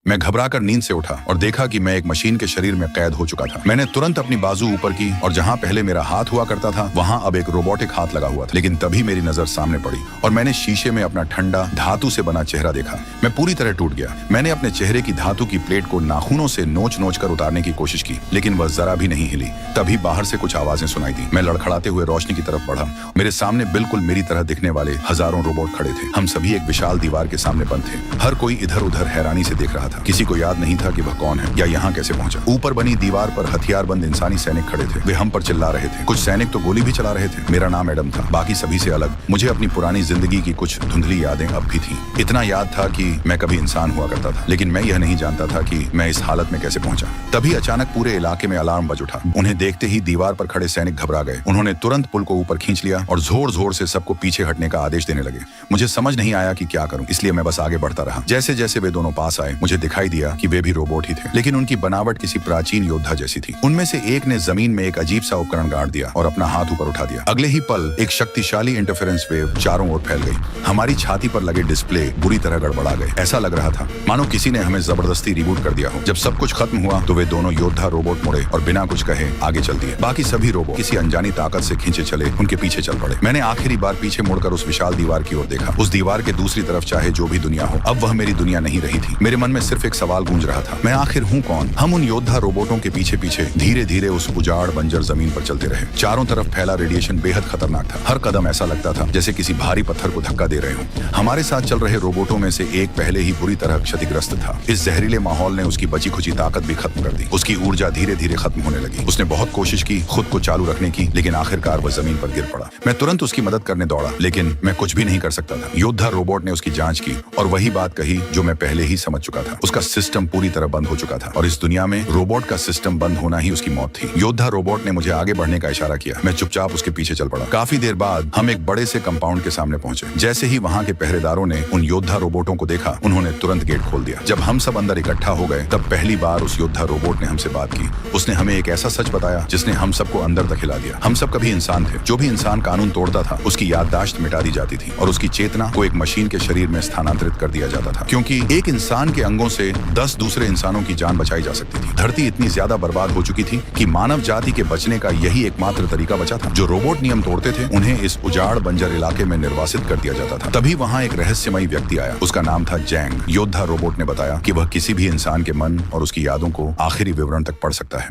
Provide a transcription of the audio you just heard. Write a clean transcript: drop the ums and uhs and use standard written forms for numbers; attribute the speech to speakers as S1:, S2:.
S1: मैं घबराकर नींद से उठा और देखा कि मैं एक मशीन के शरीर में कैद हो चुका था। मैंने तुरंत अपनी बाजू ऊपर की और जहाँ पहले मेरा हाथ हुआ करता था वहाँ अब एक रोबोटिक हाथ लगा हुआ था। लेकिन तभी मेरी नजर सामने पड़ी और मैंने शीशे में अपना ठंडा धातु से बना चेहरा देखा। मैं पूरी तरह टूट गया। मैंने अपने चेहरे की धातु की प्लेट को नाखूनों से नोच नोच कर उतारने की कोशिश की, लेकिन वह जरा भी नहीं हिली। तभी बाहर से कुछ आवाजें सुनाई दी। मैं लड़खड़ाते हुए रोशनी की तरफ बढ़ा। मेरे सामने बिल्कुल मेरी तरह दिखने वाले हजारों रोबोट खड़े थे। हम सभी एक विशाल दीवार के सामने बंद थे। हर कोई इधर उधर हैरानी से देख रहा था। किसी को याद नहीं था कि वह कौन है या यहाँ कैसे पहुंचा। ऊपर बनी दीवार पर हथियारबंद इंसानी सैनिक खड़े थे। वे हम पर चिल्ला रहे थे। कुछ सैनिक तो गोली भी चला रहे थे। मेरा नाम एडम था। बाकी सभी से अलग मुझे अपनी पुरानी जिंदगी की कुछ धुंधली यादें अब भी थी। इतना याद था कि मैं कभी इंसान हुआ करता था, लेकिन मैं यह नहीं जानता था कि मैं इस हालत में कैसे पहुंचा। तभी अचानक पूरे इलाके में अलार्म बज उठा। उन्हें देखते ही दीवार पर खड़े सैनिक घबरा गए। उन्होंने तुरंत पुल को ऊपर खींच लिया और जोर जोर से सबको पीछे हटने का आदेश देने लगे। मुझे समझ नहीं आया कि क्या करूं, इसलिए मैं बस आगे बढ़ता रहा। जैसे जैसे वे दोनों पास आए मुझे दिखाई दिया कि वे भी रोबोट ही थे, लेकिन उनकी बनावट किसी प्राचीन योद्धा जैसी थी। उनमें से एक ने जमीन में एक अजीब सा उपकरण गाड़ दिया और अपना हाथ ऊपर उठा दिया। अगले ही पल एक शक्तिशाली इंटरफेरेंस वेव चारों ओर फैल गई। हमारी छाती पर लगे डिस्प्ले बुरी तरह गड़बड़ा गए। ऐसा लग रहा था मानो किसी ने हमें जबरदस्ती रिबूट कर दिया हो। जब सब कुछ खत्म हुआ तो वे दोनों योद्धा रोबोट मुड़े और बिना कुछ कहे आगे चल दिए। बाकी सभी रोबोट किसी अनजानी ताकत से खींचे चले उनके पीछे चल पड़े। मैंने आखिरी बार पीछे मुड़कर उस विशाल दीवार की ओर देखा। उस दीवार के दूसरी तरफ चाहे जो भी दुनिया हो, अब वह मेरी दुनिया नहीं रही थी। मेरे मन में सिर्फ एक सवाल गूंज रहा था, मैं आखिर हूँ कौन? हम उन योद्धा रोबोटों के पीछे पीछे धीरे धीरे उस उजाड़ बंजर जमीन पर चलते रहे। चारों तरफ फैला रेडिएशन बेहद खतरनाक था। हर कदम ऐसा लगता था जैसे किसी भारी पत्थर को धक्का दे रहे हो। हमारे साथ चल रहे रोबोटों में से एक पहले ही बुरी तरह क्षतिग्रस्त था। इस जहरीले माहौल ने उसकी बची खुची ताकत भी खत्म कर दी। उसकी ऊर्जा धीरे धीरे खत्म होने लगी। उसने बहुत कोशिश की खुद को चालू रखने की, लेकिन आखिरकार वह जमीन पर गिर पड़ा। मैं तुरंत उसकी मदद करने दौड़ा, लेकिन मैं कुछ भी नहीं कर सकता था। योद्धा रोबोट ने उसकी जांच की और वही बात कही जो मैं पहले ही समझ चुका था। उसका सिस्टम पूरी तरह बंद हो चुका था और इस दुनिया में रोबोट का सिस्टम बंद होना ही उसकी मौत थी। योद्धा रोबोट ने मुझे आगे बढ़ने का इशारा किया। मैं चुपचाप उसके पीछे चल पड़ा। काफी देर बाद हम एक बड़े से कंपाउंड के सामने पहुंचे। जैसे ही वहां के पहरेदारों ने उन योद्धा रोबोटों को देखा, उन्होंने तुरंत गेट खोल दिया। जब हम सब अंदर इकट्ठा हो गए तब पहली बार उस योद्धा रोबोट ने हमसे बात की। उसने हमें एक ऐसा सच बताया जिसने हम सबको अंदर तक हिला दिया। हम सब कभी इंसान थे। जो भी इंसान कानून तोड़ता था उसकी याददाश्त मिटा दी जाती थी और उसकी चेतना को एक मशीन के शरीर में स्थानांतरित कर दिया जाता था, क्योंकि एक इंसान के अंगों से 10 दूसरे इंसानों की जान बचाई जा सकती थी। धरती इतनी ज्यादा बर्बाद हो चुकी थी कि मानव जाति के बचने का यही एकमात्र तरीका बचा था। जो रोबोट नियम तोड़ते थे उन्हें इस उजाड़ बंजर इलाके में निर्वासित कर दिया जाता था। तभी वहाँ एक रहस्यमयी व्यक्ति आया। उसका नाम था जैंग। योद्धा रोबोट ने बताया कि वह किसी भी इंसान के मन और उसकी यादों को आखिरी विवरण तक पढ़ सकता है।